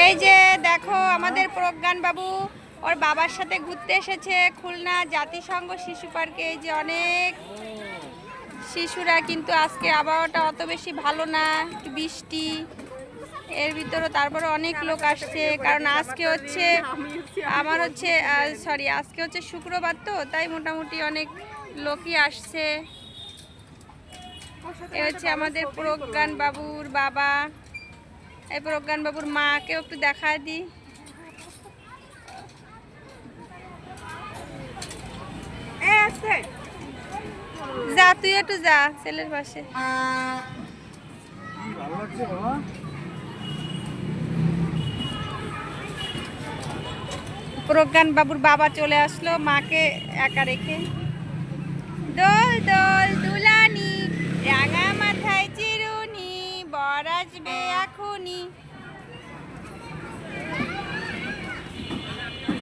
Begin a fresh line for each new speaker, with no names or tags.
এই যে দেখো আমাদের প্রজ্ঞান বাবু ওর বাবার সাথে ঘুরতে এসেছে খুলনা জাতিসংঘ শিশু পার্কে। এই যে অনেক শিশুরা, কিন্তু আজকে আবহাওয়াটা অত বেশি ভালো না, একটু বৃষ্টি এর ভিতরে, তারপরে অনেক লোক আসছে কারণ আজকে হচ্ছে আজকে হচ্ছে শুক্রবার, তো তাই মোটামুটি অনেক লোকই আসছে। এ হচ্ছে আমাদের প্রজ্ঞান বাবুর বাবা, এই প্রজ্ঞান বাবুর মাকেও একটু দেখায় দিই। যা তুই একটু যা ছেলের পাশে। প্রজ্ঞান বাবুর বাবা চলে আসলো মাকে একা রেখে। দোল দোল দুলানি রাঙা মাথায় চিরুনি, বর আসবে এখনই।